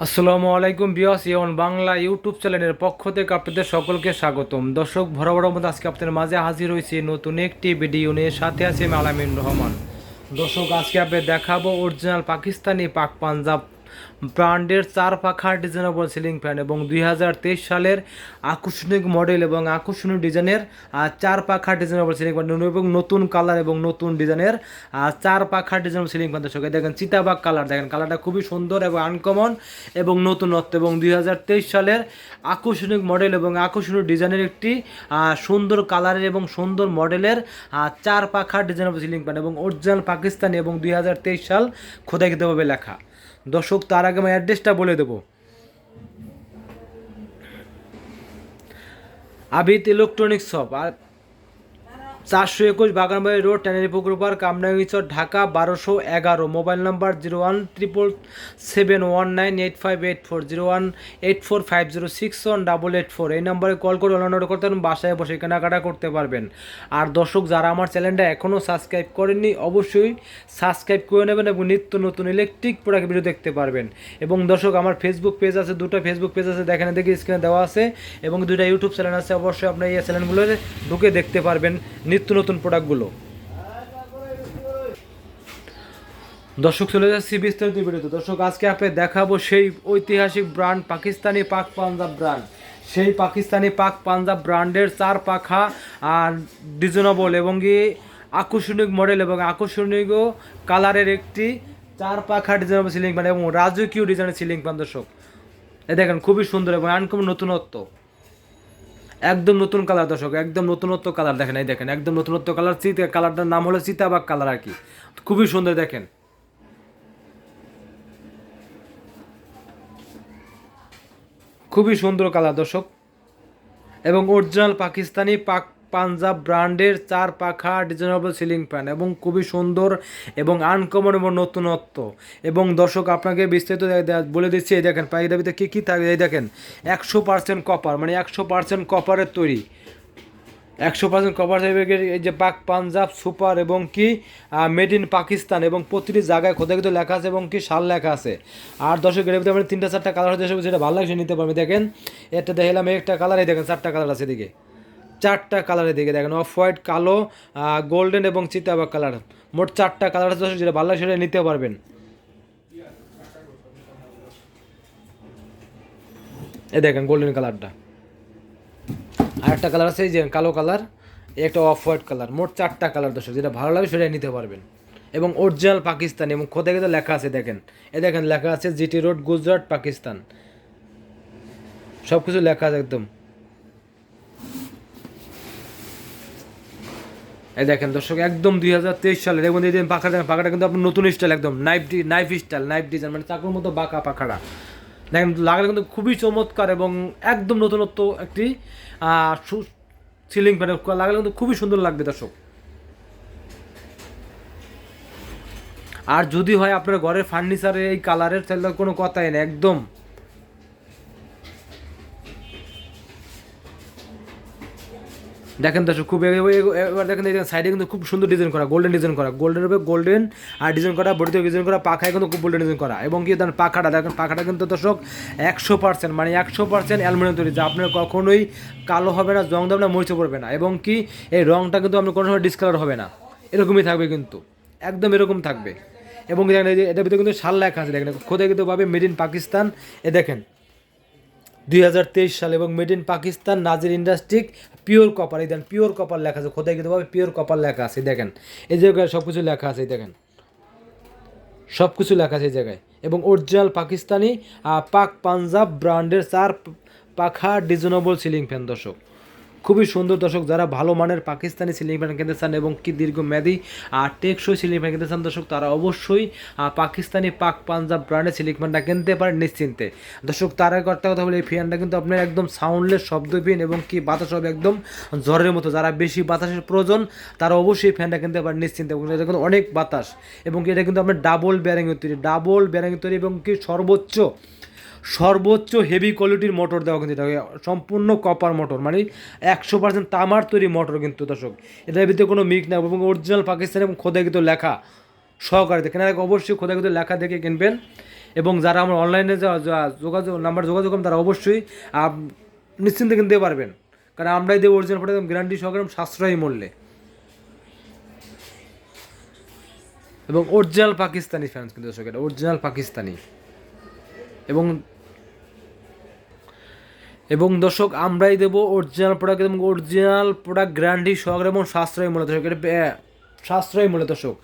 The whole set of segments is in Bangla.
আসসালামু আলাইকুম বিয়াস ইয়ন বাংলা ইউটিউব চ্যানেলের পক্ষ থেকে আপনাদের সকলকে স্বাগতম। দর্শক বরাবর মতো আজকে আপনাদের মাঝে হাজির হয়েছি নতুন একটি ভিডিও নিয়ে, সাথে আছে আমি আলামিন রহমান। দর্শক আজকে আপনাদের দেখাবো অরিজিনাল পাকিস্তানি পাক পাঞ্জাব ব্র্যান্ডের চার পাখা ডিজাইনেবল সিলিং ফ্যান এবং 2023 সালের আকর্ষণীয় মডেল এবং আকর্ষণীয় ডিজাইনের চার পাখা ডিজাইনেবল সিলিং ফ্যান এবং নতুন কালার এবং নতুন ডিজাইনের চার পাখা ডিজাইনেবল সিলিং ফ্যান। দর্শক দেখেন চিতাবাগ কালার, দেখেন কালারটা খুবই সুন্দর এবং আনকমন এবং নতুনত্ব এবং 2023 সালের আকর্ষণীয় মডেল এবং আকর্ষণীয় ডিজাইনের একটি সুন্দর কালারের এবং সুন্দর মডেলের চার পাখা ডিজাইনেবল সিলিং ফ্যান এবং অরিজিনাল পাকিস্তানি এবং 2023 সাল খোদাইকৃতভাবে লেখা। দর্শক তার আগে আমি অ্যাড্রেসটা বলে দেবো। আবিদ ইলেকট্রনিক্স শপ, আর 421 বাগানবাড়ি রোড, ট্যানারিপুকুর পার, কামরাঙ্গীচর, ঢাকা 1211। Mobile number 0177198584, 018450618884। এই নাম্বারে কল করে অনলাইন করতে পারেন, বাসায় বসে কেনাকাটা করতে পারবেন। আর দর্শক যারা আমার চ্যানেলটা এখনও সাবস্ক্রাইব করেননি অবশ্যই সাবস্ক্রাইব করে নেবেন এবং নিত্য নতুন ইলেকট্রিক প্রোডাক্ট ভিডিও দেখতে পারবেন। এবং দর্শক আমার ফেসবুক পেজ আছে, দুটো ফেসবুক পেজ আছে, দেখেন দেখি স্ক্রিনে দেওয়া আছে, এবং দুটো ইউটিউব চ্যানেল আছে। অবশ্যই আপনার এই চ্যানেলগুলো ঢুকে দেখতে পারবেন নিত্য নতুন প্রোডাক্টগুলো। দর্শক চলে যাচ্ছি বিস্তারিত ভিডিওতে। দর্শক আজকে আপনাকে দেখাবো সেই ঐতিহাসিক ব্র্যান্ড পাকিস্তানি পাক পাঞ্জাব ব্র্যান্ড, সেই পাকিস্তানি পাক পাঞ্জাব ব্র্যান্ডের চার পাখা আর ডিজাইনেবল এবং আকর্ষণীয় মডেল এবং আকর্ষণীয় কালারের একটি চার পাখা ডিজাইনেবল সিলিং ফ্যান এবং রাজকীয় ডিজাইনের সিলিং ফ্যান। দর্শক এ দেখেন খুবই সুন্দর এবং আনকমন নতুনত্ব, একদম নতুন কালার। দর্শক একদম নতুনত্ব কালার, দেখেন এই দেখেন একদম নতুনত্ব কালার। কালারটার নাম হলো চিতাবাগ কালার আর কি, খুবই সুন্দর দেখেন, খুবই সুন্দর কালার দর্শক। এবং অরিজিনাল পাকিস্তানি পাক পাঞ্জাব ব্র্যান্ডের চার পাখা ডিজাইনেবল সিলিং ফ্যান এবং খুবই সুন্দর এবং আনকমন এবং নতুনত্ব। এবং দর্শক আপনাকে বিস্তারিত বলে দিচ্ছি, এই দেখেন পাখিটার ভিতরে কী কী থাকে। এই দেখেন 100% কপার, মানে 100% কপারের তৈরি, 100% কভার সাইবেগের এই যে পাক পাঞ্জাব সুপার এবং কি মেড ইন পাকিস্তান এবং প্রতিটি জায়গায় খোদাইকৃত লেখা আছে এবং কি সাল লেখা আছে। আর দর্শক এর ভিতরে 3-4টা কালার হচ্ছে, যেটা ভালো লাগছে নিতে পারবে। দেখেন এটা দেখালাম একটা কালার, এই দেখেন 4টা কালার আছে এদিকে, 4টা কালারের দিকে দেখেন অফ হোয়াইট, কালো, গোল্ডেন এবং চিতাবাগ কালার, মোট 4টা কালার আছে। দর্শক যেটা ভালো লাগে সেটা নিতে পারবেন। এই দেখেন গোল্ডেন কালারটা, আর একটা কালার আছে এই যে কালো কালার, একটা অফ হোয়াইট কালার, মোট 4টা কালার। দর্শক যেটা ভালো লাগে সেটাই নিতে পারবেন। এবং অরিজিনাল পাকিস্তানি এবং খোদাই কিন্তু লেখা আছে, দেখেন এ দেখেন লেখা আছে জিটি রোড, গুজরাট, পাকিস্তান, সব কিছু লেখা আছে একদম। এই দেখেন দর্শক একদম 2023 সালের এবং এই পাখাটা কিন্তু আপনার নতুন স্টাইল, একদম নাইফ স্টাইল, নাইফ ডিজাইন, মানে চাকুর মতো বাঁকা পাখাটা দেখেন, লাগলে কিন্তু খুবই চমৎকার এবং একদম নতুনত্ব একটি সিলিং ফ্যান লাগলে কিন্তু খুবই সুন্দর লাগবে দর্শক। আর যদি হয় আপনার ঘরের ফার্নিচারে এই কালারের তাহলে কোনো কথাই নেই একদম। দেখেন দর্শক খুব এবার দেখেন এই সাইডে কিন্তু খুব সুন্দর ডিজাইন করা, গোল্ডেন ডিজাইন করা, গোল্ডের উপরে গোল্ডেন আর ডিজাইন করা, বডিতে ডিজাইন করা, পাখায় কিন্তু খুব গোল্ডেন ডিজাইন করা। এবং কি দেখেন পাখাটা, দেখেন পাখাটা কিন্তু দর্শক 100% মানে 100% অ্যালুমিনিয়াম তৈরি, যা আপনার কখনোই কালো হবে না, জং দেবে না, মরিচে পড়বে না। এবং কি এই রংটা কিন্তু আপনার কোনো সময় ডিসকালার হবে না, এরকমই থাকবে কিন্তু, একদম এরকম থাকবে। এবং দেখেন এটার ভিতরে কিন্তু সাল লেখা আছে, দেখেন খোদাই কিন্তু পাবে মেড ইন পাকিস্তান। এ দেখেন 2023 সাল এবং made in Pakistan, Nazir industry, pure copper. এই দেখেন পিওর কপার লেখা আছে, খোদাই কিন্তু পাবে পিওর কপার লেখা আছে। দেখেন এই জায়গায় সব কিছু লেখা আছে, দেখেন সব কিছু লেখা আছে এই জায়গায়। এবং অরিজিনাল পাকিস্তানি পাক পাঞ্জাব ব্র্যান্ডের চার পাখা ডিজাইনেবল সিলিং ফ্যান। দর্শক খুবই সুন্দর। দর্শক যারা ভালো মানের পাকিস্তানি সিলিং ফ্যান কিনতে চান এবং কি দীর্ঘমেয়াদী আর টেকসই সিলিং ফ্যান কিনতে চান দর্শক, তারা অবশ্যই পাকিস্তানি পাক পাঞ্জাব ব্র্যান্ডের সিলিং ফ্যানটা কিনতে পারেন নিশ্চিন্তে। দর্শক তার আগে একটা কথা বলে, এই ফ্যানটা কিন্তু আপনার একদম সাউন্ডলেস, শব্দবিহীন এবং কি বাতাস হবে একদম ঝড়ের মতো। যারা বেশি বাতাসের প্রয়োজন তারা অবশ্যই ফ্যানটা কিনতে পারেন নিশ্চিন্তে, এবং এটা কিন্তু অনেক বাতাস এবং এটা কিন্তু আপনার ডাবল ব্যারিংয়ের তৈরি এবং কি সর্বোচ্চ হেভি কোয়ালিটির মোটর দেওয়া, কিন্তু এটা সম্পূর্ণ কপার মোটর, মানে 100% তামার তৈরি মোটর কিন্তু দর্শক। এটার ভিতরে কোনো মিক না এবং অরিজিনাল পাকিস্তানি এবং খোদাইকৃত লেখা সহকারে কেনার আগে অবশ্যই খোদাইকৃত লেখা দেখে কিনবেন। এবং যারা আমার অনলাইনে যোগাযোগ করবেন তারা অবশ্যই নিশ্চিন্তে কিনতে পারবেন, কারণ আমরাই দেবো অরিজিনাল প্রোডাক্ট একদম গ্যারান্টি সহকারে সাশ্রয়ী মূল্যে। এবং অরিজিনাল পাকিস্তানি ফ্যান্স কিন্তু দর্শক, এটা অরিজিনাল পাকিস্তানি। এবং এবং দর্শক আমরাই দেবো অরিজিনাল প্রোডাক্ট এবং অরিজিনাল প্রোডাক্ট গ্যারান্টি সহকারে এবং সাশ্রয়ী মূল্য দর্শক, এটা সাশ্রয়ী মূল্য দর্শক।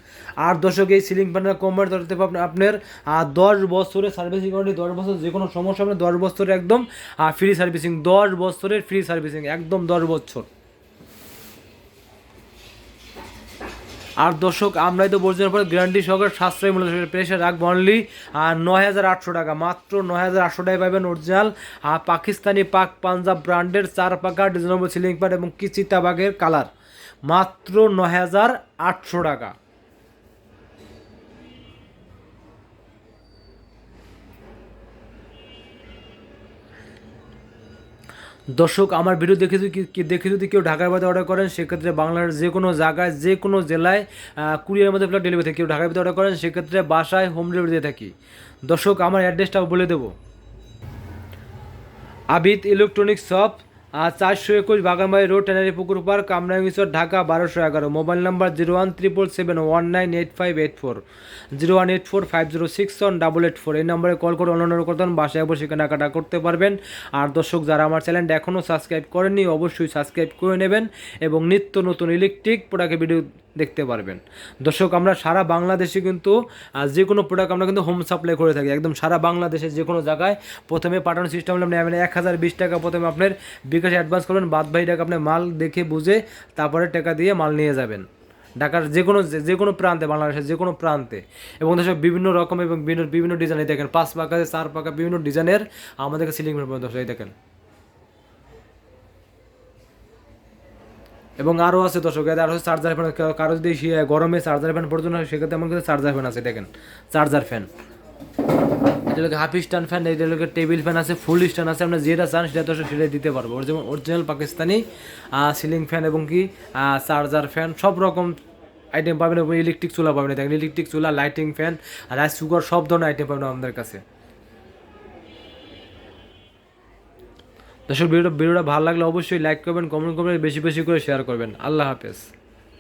আর দর্শক এই সিলিং ফ্যানের কোম্পানি তরফ থেকে আপনার 10 বছরের সার্ভিসিং ওয়ারেন্টি, 10 বছর যে কোনো সমস্যা আপনার 10 বছরের একদম ফ্রি সার্ভিসিং, 10 বছরের ফ্রি সার্ভিসিং, একদম 10 বছর। আর দর্শক আমরাই তো অরিজিনাল পরে গ্যারান্টি সহকারে সাশ্রয়ী মূল্য প্রেসে রাখবো অনলি 9,800 টাকা, মাত্র 9,800 টাকায় পাবেন অরিজিনাল পাকিস্তানি পাক পাঞ্জাব ব্র্যান্ডের 4 পাকা ডিজাইনেবল সিলিং ফ্যান এবং কি চিতাবাগের কালার, মাত্র 9,800 টাকা। দর্শক আমার ভিডিও দেখে যদি কেউ ঢাকার মধ্যে অর্ডার করেন, সেক্ষেত্রে বাংলার যে কোনো জায়গায় যে কোনো জেলায় কুরিয়ারের মধ্যে ফ্ল্যাট ডেলিভারি থাকে, কেউ ঢাকার ভিতরে অর্ডার করেন সেক্ষেত্রে বাসায় হোম ডেলিভারি দিয়ে থাকি। দর্শক আমার অ্যাড্রেসটাও বলে দেবো, Abid electronics shop, 421 Baganbari road, tannery Pukur park, Kamrangirchar, Dhaka 1211। Mobile number 01777199584, 01845061884। এই নাম্বারে কল করে অনলাইন অর্ডার করতে বাসায় বসে কেনাকাটা করতে পারবেন। আর দর্শক যারা আমার চ্যানেলটা এখনও সাবস্ক্রাইব করেননি অবশ্যই সাবস্ক্রাইব করে নেবেন এবং নিত্য নতুন ইলেকট্রিক প্রোডাক্টের ভিডিও দেখতে পারবেন। দর্শক আমরা সারা বাংলাদেশে কিন্তু যে কোনো প্রোডাক্ট আমরা কিন্তু হোম সাপ্লাই করে থাকি, একদম সারা বাংলাদেশে যে কোনো জায়গায়। প্রথমে পাঠানোর সিস্টেম হলে আপনি 1020 টাকা প্রথমে আপনার বিকাশে অ্যাডভান্স করবেন, বাদ বাকি টাকা আপনি মাল দেখে বুঝে তারপরে টাকা দিয়ে মাল নিয়ে যাবেন ঢাকার যে কোনো প্রান্তে, বাংলাদেশের যে কোনো প্রান্তে। এবং দর্শক বিভিন্ন রকম এবং বিভিন্ন ডিজাইন দেখেন, 5 পাকা 4 পাকা বিভিন্ন ডিজাইনের আমাদেরকে সিলিং ফ্যান দর্শক দেখেন। এবং আরও আছে দর্শক, আর হচ্ছে চার্জার ফ্যান, কারো যদি গরমে চার্জার ফ্যান প্রয়োজন হয় সেক্ষেত্রে আমার কাছে চার্জার ফ্যান আছে দেখেন, চার্জার ফ্যান। এটা লোকে হাফ স্ট্যান্ড ফ্যান, এটা লোকে টেবিল ফ্যান আছে, ফুল স্ট্যান্ড আছে, আপনার যেটা চান সেটা দর্শক সেটাই দিতে পারবো। যেমন অরিজিনাল পাকিস্তানি সিলিং ফ্যান এবং কি চার্জার ফ্যান সব রকম আইটেম পাবেন। এবং ইলেকট্রিক চুলা পাবেন, দেখেন ইলেকট্রিক চুলা, লাইটিং ফ্যান, রাইস কুকার, সব ধরনের আইটেম পাবেন আমাদের কাছে। দর্শক ভিডিওটা ভালো লাগলে অবশ্যই লাইক করবেন, কমেন্ট করবেন, বেশি বেশি করে শেয়ার করবেন। আল্লাহ হাফেজ।